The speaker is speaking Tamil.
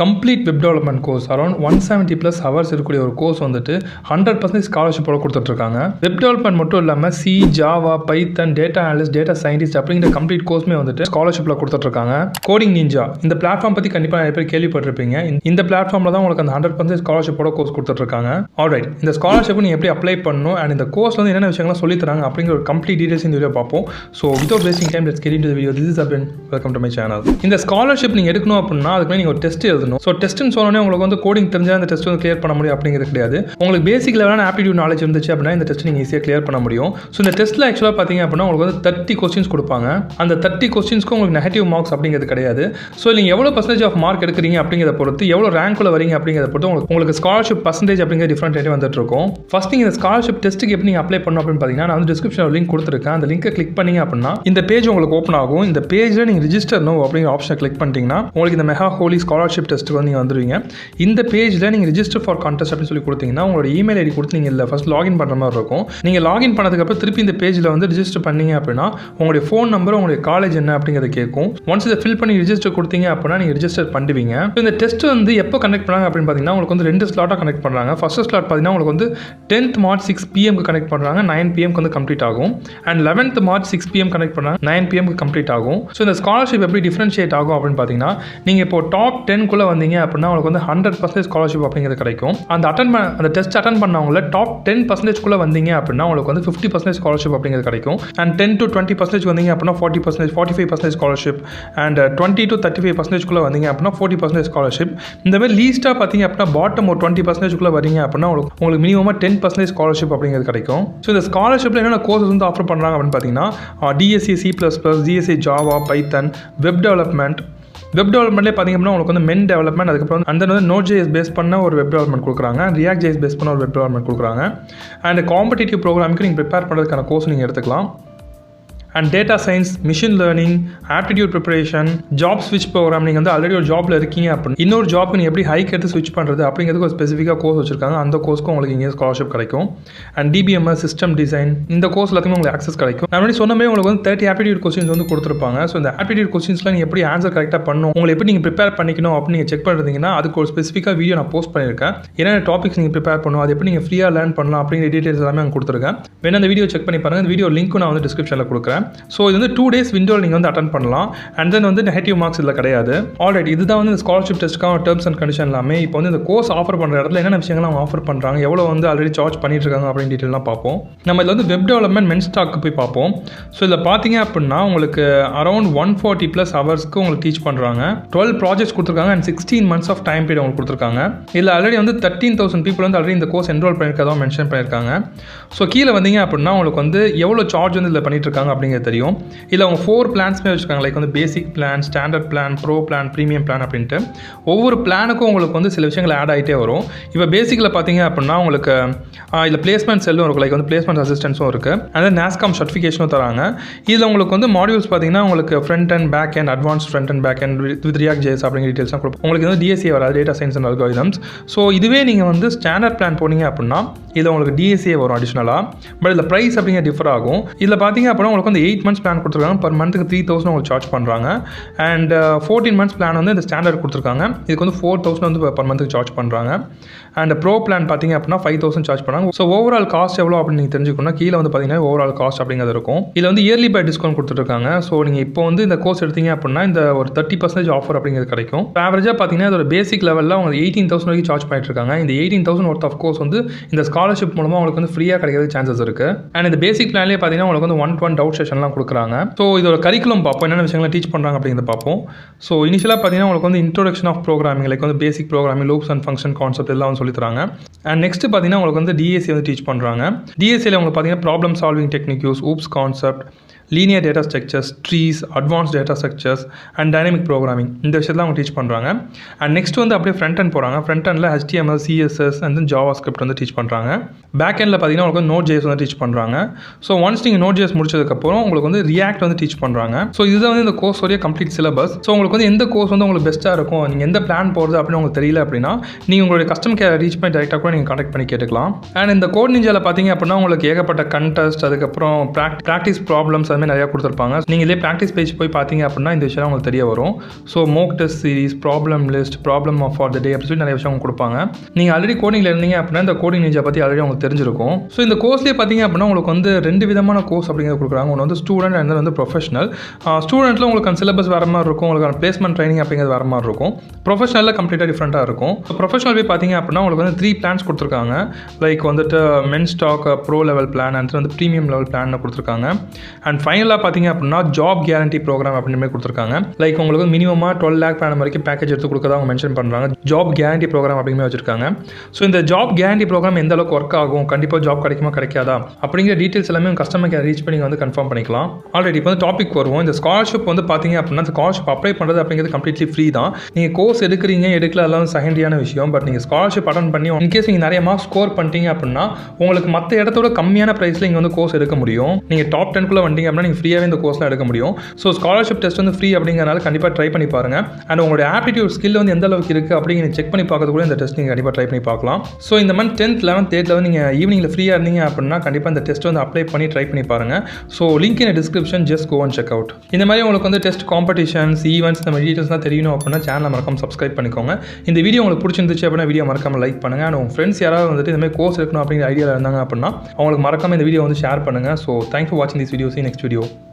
Complete web development course around 170+ hours இருக்கக்கூடிய ஒரு கோர்ஸ் வந்துட்டு 100% ஸ்காலர்ஷிப்போட கொடுத்துட்ருக்காங்க. வெப் டெவலப்மெண்ட் மட்டும் இல்லாமல் சி, ஜாவா, பைத்தன், டேட்டா அனலிஸ்ட், டேட்டா சயின்டிஸ்ட் அப்படிங்கிற கம்ப்ளீட் கோர்ஸுமே வந்துட்டு ஸ்காலர்ஷிப்பில் கொடுத்துட்ருக்காங்க. கோடிங் நிஞ்சா இந்த பிளாட்ஃபார்ம் பற்றி கண்டிப்பாக நிறைய பேர் கேள்விப்பட்டிருப்பீங்க. இந்த பிளாட்ஃபார்மில் தான் உங்களுக்கு அந்த 100% ஸ்காலர்ஷிப்போட கோர்ஸ் கொடுத்துட்ருக்காங்க. ஆல்ரைட், இந்த ஸ்காலர்ஷிப் நீங்கள் எப்படி அப்ளை பண்ணணும் அண்ட் இந்த கோர்ஸ் வந்து என்னென்ன விஷயங்கள்லாம் சொல்லித்தராங்க அப்படிங்கிற ஒரு கம்ப்ளீட் டீடைல்ஸ் இந்த வீடியோ பார்ப்போம். So without wasting time let's get into the video. This is abin. Welcome to my channel. இந்த ஸ்காலர்ஷிப் நீங்கள் எடுக்கணும் அப்படின்னா அதுக்கு நீங்கள் ஒரு டெஸ்ட் எழுதணும். ஸோ டெஸ்ட்னு சொன்னோன்னே உங்களுக்கு வந்து கோடிங் தெரிஞ்சால் அந்த டெஸ்ட் வந்து கிளியர் பண்ண முடியும் அப்படிங்கிறது கிடையாது. உங்களுக்கு பேசிக் லெவலான ஆப்டிடியூட் நாலேஜ் இருந்துச்சு அப்படின்னா இந்த டெஸ்ட் நீங்கள் ஈஸியாக கிளியர் பண்ண முடியும். ஸோ இந்த டெஸ்ட்டில் ஆக்சுவலாக பார்த்தீங்க அப்படின்னா உங்களுக்கு வந்து 30 கொஸ்டின்ஸ் கொடுப்பாங்க. அந்த 30 கொஸ்டின்ஸ்க்கு உங்களுக்கு நெகட்டிவ் மார்க்ஸ் அப்படிங்கிறது கிடையாது. ஸோ நீங்கள் எவ்வளோ பர்சன்டேஜ் ஆஃப் மார்க் எடுக்கிறீங்க அப்படிங்கிறத பொறுத்து, எவ்வளோ ரேங்க்குள்ள வரீங்க அப்படிங்கிறத பொறுத்து உங்களுக்கு ஸ்காலர்ஷிப் பர்சன்டேஜ் அப்படிங்கிற டிஃப்ரெண்ட் ரேட்டே வந்துட்டு இருக்கும். ஃபர்ஸ்ட் நீங்கள் இந்த ஸ்காலர்ஷிப் டெஸ்ட்டுக்கு எப்படி நீங்கள் அப்ளை பண்ணணும் அப்படின்னு பார்த்தீங்கன்னா நான் வந்து டிஸ்கிரிப்ஷனில் லிங்க் கொடுத்துருக்கேன். அந்த லிங்கை கிளிக் பண்ணீங்க அப்படின்னா இந்த பேஜ் உங்களுக்கு ஓப்பன் ஆகும். இந்த பேஜில் நீங்கள் ரிஜிஸ்டர் நோ அப்படிங்கிற ஆப்ஷனை கிளிக் பண்ணிட்டீங்கன்னா உங்களுக்கு இந்த மெகா ஹோலி ஸ்காலர்ஷிப் டெஸ்ட்டுக்கு வந்து நீங்கள் வந்துடுவீங்க. இந்த பேஜில் நீங்கள் ரிஜிஸ்டர் ஃபார் கான்டெஸ்ட் அப்படின்னு சொல்லி கொடுத்தீங்கன்னா உங்களோட இமெயில் ஐடி கொடுத்து நீங்கள் இல்லை ஃபர்ஸ்ட் லாகின் பண்ணுற மாதிரி இருக்கும். நீங்கள் லாகின் பண்ணதுக்கப்புறம் திருப்பி இந்த பேஜில் வந்து ரிஜிஸ்டர் பண்ணீங்க அப்படின்னா உங்களுடைய ஃபோன் நம்பர், உங்களுடைய காலேஜ் என்ன அப்படிங்கிறத கேட்கும். ஒன்ஸ் இதை ஃபில் பண்ணி ரிஜிஸ்டர் கொடுத்தீங்க அப்படின்னா நீங்கள் ரிஜிஸ்டர் பண்ணுவீங்க. இந்த டெஸ்ட் வந்து எப்போ கனெக்ட் பண்ணாங்க அப்படின்னு பார்த்தீங்கன்னா உங்களுக்கு வந்து 2 ஸ்லாட்டாக கனெக்ட் பண்ணுறாங்க. ஃபர்ஸ்ட் ஸ்லாட் பார்த்தீங்கன்னா உங்களுக்கு வந்து 10th March 6 PM கனெக்ட் பண்ணுறாங்க. 9 PM வந்து கம்ப்ளீட் ஆகும். And 11th March 6 PM connect பண்ணுறாங்க. 9 PM கம்ப்ளீட் ஆகும். ஸோ இந்த ஸ்காலர்ஷிப் எப்படி டிஃபரன்ஷியேட் ஆகும் அப்படின்னு பார்த்தீங்கன்னா நீங்கள் இப்போ டாப் 10 வந்தீங்க அப்படின்னா உங்களுக்கு வந்து 100% ஸ்காலர்ஷிப் அப்படிங்கிறது கிடைக்கும். அந்த டெஸ்ட் அட்டன் பண்ணவங்கள டாப் 10% வந்தீங்க அப்படின்னா உங்களுக்கு வந்து 50% ஸ்காலர்ஷிப் அப்படிங்கிறது கிடைக்கும். அண்ட் 10 to 20% வந்தீங்க அப்படின்னா 40%, 45% ஸ்காலர்ஷிப். அண்ட் 20 to 35% வந்தீங்க அப்படின்னா 40% ஸ்காலர்ஷிப். இந்த மாதிரி லீஸ்ட்டாக பார்த்தீங்க அப்படின்னா பாட்டம் ஒரு 20% வரீங்க அப்படின்னா உங்களுக்கு மினிமமாக 10% ஸ்காலர்ஷிப் அப்படிங்கிறது கிடைக்கும். ஸோ இந்த ஸ்காலர்ஷிப்பில் என்னென்ன கோர்சஸ் வந்து ஆஃபர் பண்ணுறாங்க அப்படின்னு பார்த்தீங்கன்னா DSc C++, DSc ஜாவா, பைத்தன், வெப் டெவலப்மெண்ட்லேயே பார்த்தீங்க அப்படின்னா உங்களுக்கு வந்து மென் டெவலப்மெண்ட், அதுக்கப்புறம் அந்த வந்து Node.js பேஸ் பண்ண ஒரு வெப் டெவலப்மெண்ட் கொடுக்குறாங்க. React.js பேஸ் பண்ண ஒரு வெப் டெவலப்மெண்ட் கொடுக்குறாங்க. அண்ட் காம்படிட்டிவ் ப்ரோக்ராமுக்கு நீங்கள் ப்ரிப்பேர் பண்ணுறதுக்கான கோர்ஸ் நீங்கள் எடுத்துக்கலாம். And data science, machine learning, aptitude preparation, job ஸ்விட்ச் ப்ரோக்ராம். நீங்கள் வந்து ஆல்ரெடி ஒரு ஜாப்பில் இருக்கீங்க அப்படின்னு இன்னொரு ஜாப்க்கு நீங்கள் எப்படி ஹைக் எடுத்து ஸ்விட்ச் பண்ணுறது அப்படிங்கிறதுக்கு ஒரு ஸ்பெசிஃபிக்காக கோர்ஸ் வச்சிருக்காங்க. அந்த கோர்ஸ்க்கு உங்களுக்கு இங்கே ஸ்காலர்ஷிப் கிடைக்கும். அண்ட் DBMS, சிஸ்டம் டிசைன், இந்த கோர்ஸ் எல்லாத்தையுமே உங்களுக்கு ஆக்சஸ் கிடைக்கும். நான் சொன்ன மாதிரி உங்களுக்கு வந்து 30 ஆப்டிடியூட் கொஸ்டின்ஸ் வந்து கொடுத்துருப்பாங்க. ஸோ இந்த ஆப்டிடியூட் கொஸ்டின்ஸ்லாம் நீங்கள் எப்படி ஆன்சர் கரெக்டாக பண்ணணும், உங்களை எப்படி நீங்கள் ப்ரிப்பேர் பண்ணிக்கணும் அப்படின்னு நீங்கள் செக் பண்ணுறீங்கன்னா அதுக்கு ஒரு ஸ்பெசிஃபிக்காக வீடியோ நான் போஸ்ட் பண்ணியிருக்கேன். என்னென்ன டாபிக்ஸ் நீங்கள் ப்ரிப்பேர் பண்ணணும், அது எப்படி நீங்கள் ஃப்ரீயாக லேர்ன் பண்ணலாம் அப்படிங்கிற டீட்டெயில்ஸ் எல்லாமே நான் கொடுத்துருக்கேன். வேணா அந்த வீடியோ செக் பண்ணி பாருங்கள். இந்த வீடியோ லிங்க்கும் நான் வந்து டிஸ்கிரிப்ஷனில் கொடுக்குறேன். ஸோ இது வந்து 2 days விண்டோவில் நீங்கள் வந்து அட்டன் பண்ணலாம். அண்ட் தென் வந்து நெகட்டிவ் மார்க்ஸ் இதில் கிடையாது. ஆல்ரெடி இதுதான் வந்து இந்த ஸ்காலர்ஷிப் டெஸ்ட்டுக்கான டேர்ம்ஸ் அண்ட் கண்டிஷன் எல்லாமே. இப்போ வந்து இந்த கோர்ஸ் ஆஃபர் பண்ணுற இடத்துல என்னென்ன விஷயங்கள் அவங்க ஆஃபர் பண்ணுறாங்க, எவ்வளோ வந்து ஆல்ரெடி சார்ஜ் பண்ணிட்டு இருக்காங்க அப்படின்னு டீட்டெயிலாம் பார்ப்போம். நம்ம இதில் வந்து வெப் டெவலப்மெண்ட் மென் ஸ்டாக்கு போய் பார்ப்போம். ஸோ இதில் பார்த்தீங்க அப்படின்னா உங்களுக்கு அரௌண்ட் 140+ ஹவர்ஸ்க்கு உங்களுக்கு டீச் பண்ணுறாங்க. 12 ப்ராஜெக்ட்ஸ் கொடுத்துருக்காங்க. And 16 months of time period உங்களுக்கு கொடுத்துருக்காங்க. இதில் ஆல்ரெடி வந்து 13,000 people வந்து ஆல்ரெடி இந்த கோர்ஸ் என்ரோல் பண்ணியிருக்கதா மென்ஷன் பண்ணியிருக்காங்க. ஸோ கீழே வந்தீங்க அப்படின்னா உங்களுக்கு வந்து எவ்வளோ சார்ஜ் வந்து இதில் பண்ணிட்டு இருக்காங்க அப்படிங்கிறது தெரியும். இதில் அவங்க 4 பிளான்ஸ்மே வச்சுருக்காங்க. லைக் வந்து பேசிக் plan, standard plan, bro plan, premium plan அப்படின்ட்டு ஒவ்வொரு பிளானுக்கும் உங்களுக்கு வந்து சில விஷயங்கள் ஆட் ஆகிட்டே வரும். இப்போ பேசிக்கில் பார்த்தீங்க அப்படின்னா உங்களுக்கு இதில் பிளேஸ்மெண்ட் செல்லும் இருக்கும். லைக் வந்து பிளேஸ்மெண்ட் அசிஸ்டன்ஸும் இருக்குது. அண்ட் NASSCOM சர்டிஃபிகேஷனும் தராங்க. இதில் உங்களுக்கு வந்து மாடியூல்ஸ் பார்த்தீங்கன்னா உங்களுக்கு front and back and advance front and back and with React.js அப்படிங்கிற டீட்டெயில்ஸ்லாம் கொடுப்போம். உங்களுக்கு வந்து DSA வராது, data science and algorithms. So இதுவே நீங்கள் வந்து ஸ்டாண்டர்ட் பிளான் போனீங்க அப்படின்னா இதில் உங்களுக்கு DSA வரும் அடிஷ்னலாக. பட் இதில் ப்ரைஸ் அப்படிங்கிற டிஃபர் ஆகும். இதில் பார்த்தீங்க அப்படின்னா உங்களுக்கு வந்து 8 months பிளான் கொடுத்துருக்காங்க. பர் மந்த்துக்கு 3,000 உங்களுக்கு சார்ஜ் பண்ணுறாங்க. அண்ட் 14 months பிளான் வந்து இந்த ஸ்டாண்டர்ட் கொடுத்துருக்காங்க. இதுக்கு வந்து 4,000 வந்து பர் மந்த்துக்கு சார்ஜ் பண்ணுறாங்க. அண்ட் ப்ரோ பிளான் பார்த்தீங்க அப்படின்னா 5,000 சார்ஜ் பண்ணுறாங்க. ஸோ ஓவரால் காஸ்ட் எவ்வளோ அப்படின்னு நீங்கள் தெரிஞ்சுக்கணும்னா கீழே வந்து பார்த்தீங்கன்னா ஓவரால் காஸ்ட் அப்படிங்கிறது இருக்கும். இதில் வந்து இயர்லி பை டிஸ்கவுண்ட் கொடுத்துருக்காங்க. ஸோ நீங்கள் இப்போ வந்து இந்த கோர்ஸ் எடுத்தீங்க அப்படின்னா இந்த ஒரு 30% ஆஃபர் அப்படிங்கிறது கிடைக்கும். ஆவரேஜாக பார்த்தீங்கன்னா இதோட பேசிக் லெவலில் அவங்க 18,000 வரைக்கும் சார்ஜ் பண்ணிட்டு இருக்காங்க. இந்த 18,000 ஒர்த் ஆஃப் கோர்ஸ் வந்து இந்த ஸ்காலர்ஷிப் மூலமாக உங்களுக்கு வந்து ஃப்ரீயாக கிடைக்கிறது சான்சஸ் இருக்குது. அண்ட் இந்த பேசிக் பிளான்லேயே பார்த்தீங்கன்னா உங்களுக்கு வந்து 1-to-1 டவுட் செஷன்லாம் கொடுக்குறாங்க. ஸோ இதோட கரிக்குலம் பார்ப்போம், என்னென்ன விஷயங்களை டீச் பண்ணுறாங்க அப்படிங்கிறத பார்ப்போம். ஸோ இனிஷியலாக பார்த்தீங்கன்னா உங்களுக்கு வந்து இன்ட்ரோடக்ஷன் ஆஃப் ப்ரோக்ராமிங், லைக் வந்து basic programming, loops and function concept எல்லாம் வந்து சொல்லித்தராங்க. அண்ட் நெக்ஸ்ட் பார்த்தீங்கன்னா உங்களுக்கு வந்து DSA வந்து டீச் பண்ணுறாங்க. DSAல உங்களுக்கு பார்த்தீங்கன்னா problem solving techniques, oops concept, linear data structures, trees, advanced data structures and dynamic programming இந்த விஷயத்தில் அவங்க டீச் பண்ணுறாங்க. அண்ட் நெக்ஸ்ட் வந்து அப்படியே ஃப்ரண்ட் அண்ட் போகிறாங்க. Front until HTML, CSS and then JavaScript வந்து டீச் பண்ணுறாங்க. பேக் எண்டில் பார்த்தீங்கன்னா உங்களுக்கு Node.js வந்து டீச் பண்ணுறாங்க. ஸோ ஒன்ஸ் நீங்கள் Node.js முடிச்சதுக்கப்புறம் உங்களுக்கு வந்து React வந்து டீச் பண்ணுறாங்க. ஸோ இதுதான் வந்து இந்த கோர்ஸ் உடைய கம்ப்ளீட் சிலபஸ். ஸோ உங்களுக்கு வந்து எந்த கோர்ஸ் வந்து உங்களுக்கு பெஸ்ட்டாக இருக்கும், நீங்கள் எந்த பிளான் போகிறது அப்படின்னு உங்களுக்கு தெரியல அப்படின்னா நீங்கள் உங்களுடைய கஸ்டமர் கேர் ரீச் பண்ணி டேரெக்டாக கூட நீங்கள் கான்டாக்ட் பண்ணி கேட்டுக்கலாம். அண்ட் இந்த கோட் நிஞ்சாவில் பார்த்தீங்க அப்படின்னா உங்களுக்கு ஏகப்பட்ட கண்டெஸ்ட், அதுக்கப்புறம் ப்ராக்டிஸ் ப்ராப்ளம்ஸ், அதுமாதிரி நிறையா கொடுத்துருப்பாங்க. நீங்கள் இதே ப்ராக்டிஸ் பேஜ் போய் பார்த்தீங்க அப்படின்னா இந்த விஷயம் உங்களுக்கு தெரிய வரும். So mock test series, problem list, problem for the day அப்படின்னு சொல்லி நிறைய விஷயம் அவங்க கொடுப்பாங்க. நீங்கள் ஆல்ரெடி கோடிங்கில் இருந்தீங்க அப்படின்னா இந்த கோடிங் நிஞ்சா பற்றி ஆல்ரெடி உங்களுக்கு தெரிஞ்சிருக்கும். ஸோ இந்த கோர்ஸ்லேயே பார்த்தீங்க அப்படின்னா உங்களுக்கு வந்து 2 விதமான கோர்ஸ் அப்படிங்கிறது கொடுக்குறாங்க. ஒன்று வந்து ஸ்டூடெண்ட் அண்ட் வந்து ப்ரொஃபஷனல். ஸ்டூடெண்ட்டில் உங்களுக்கு சிலபஸ் வேறு மாதிரி இருக்கும், உங்களுக்கு பிளேஸ்மெண்ட் ட்ரைனிங் அப்படிங்கிறது வேறு மாதிரி இருக்கும். ப்ரொஃபஷனலில் கம்ப்ளீட்டாக டிஃப்ரெண்ட்டாக இருக்கும். ப்ரொஃபஷனல் போய் பார்த்தீங்க அப்படின்னா உங்களுக்கு வந்து 3 பிளான்ஸ் கொடுத்துருக்காங்க. லைக் வந்துட்டு மென் stack, pro level plan and வந்து ப்ரீமியம் லெவல் பிளான் கொடுத்துருக்காங்க. அண்ட் ஃபைனலாக பார்த்தீங்க அப்படின்னா ஜாப் கேரண்டி ப்ரோக்ராம் அப்படின்னு மாதிரி கொடுத்துருக்காங்க. லைக் உங்களுக்கு மினிமமாக 12 lakh per annum வரைக்கும் பேக்கேஜ் எடுத்து கொடுக்கறதா அவங்க மென்ஷன் பண்ணுறாங்க. ஜாப் கேரண்டி ப்ரோக்ராம் அப்படிங்கிற வச்சிருக்காங்க. ஸோ இந்த ஜாப் கேரண்டி ப்ரோக்ராம் எந்த அளவுக்கு ஒர்க் ஆகும், கண்டிப்பாக ஜாப் கிடைக்குமா கிடைக்காதா அப்படிங்கிற டீட்டெயில்ஸ் எல்லாமே கஸ்டமர் கேர் ரீச் பண்ணி வந்து கன்ஃபார்ம் பண்ணிக்கலாம். ஆல்ரெடி இப்போ வந்து டாபிக் வருவோம். இந்த ஸ்காலர்ஷிப் வந்து பார்த்தீங்க அப்படின்னா இந்த ஸ்காலர்ஷிப் அப்ளை பண்ணுறது அப்படிங்கிறது கம்ப்ளீட்லி ஃப்ரீ தான். நீங்கள் கோர்ஸ் எடுக்கிறீங்க எடுக்கல எல்லாம் செகண்டரியான விஷயம். பட் நீங்கள் ஸ்காலர்ஷிப் அட்டன் பண்ணி இன்கேஸ் நீங்கள் நிறைய மார்க்ஸ் ஸ்கோர் பண்ணிட்டீங்க அப்படின்னா உங்களுக்கு மற்ற இடத்தோட கம்மியான ப்ரைஸில் இங்கே வந்து கோர்ஸ் எடுக்க முடியும். நீங்கள் டாப் 10 வந்தீங்க அப்படின்னா நீங்கள் ஃப்ரீயாகவே இந்த கோர்ஸ்லாம் எடுக்க முடியும். ஸோ ஸ்காலர்ஷிப் டெஸ்ட் வந்து ஃப்ரீ அப்படிங்கிறனால கண்டிப்பாக ட்ரை பண்ணி பாருங்கள். அண்ட் உங்களுடைய ஆப்டிடியூட் ஸ்கில் வந்து எந்த அளவுக்கு இருக்குது அப்படிங்கிற செக் பண்ணி பார்க்கறது கூட இந்த டெஸ்ட் நீங்கள் கண்டிப்பாக ட்ரை பண்ணி பார்க்கலாம். ஸோ இந்த மந்த் 10th, 11th, 8th நீங்கள் ஈவினிங்கில் ஃப்ரீயாக இருந்தீங்க அப்படின்னா கண்டிப்பாக இந்த டெஸ்ட் வந்து அப்ளை பண்ணி ட்ரை பண்ணி பாருங்கள். So link in description, just go and check out. இந்த மாதிரி உங்களுக்கு வந்து டெஸ்ட் காம்படிஷன்ஸ், ஈவெண்ட்ஸ், இந்த மாதிரி டீட்டெயில்ஸ்லாம் தெரியணும் அப்படின்னா சேனலை மறக்காம சப்ஸ்கிரைப் பண்ணிக்கோங்க. இந்த வீடியோ உங்களுக்கு பிடிச்சிருந்துச்சு அப்படின்னா வீடியோ மறக்காம லைக் பண்ணுங்கள். அண்ட் உங்கள் ஃப்ரெண்ட்ஸ் யாராவது வந்துட்டு இந்த மாதிரி கோர்ஸ் எடுக்கணும் அப்படிங்கிற ஐடியா இருந்தாங்க அப்படின்னா அவங்களுக்கு மறக்காம இந்த வீடியோ வந்து ஷேர் பண்ணுங்கள். ஸோ தேங்க்ஸ் ஃபார் வாட்சிங் this video. See you next video.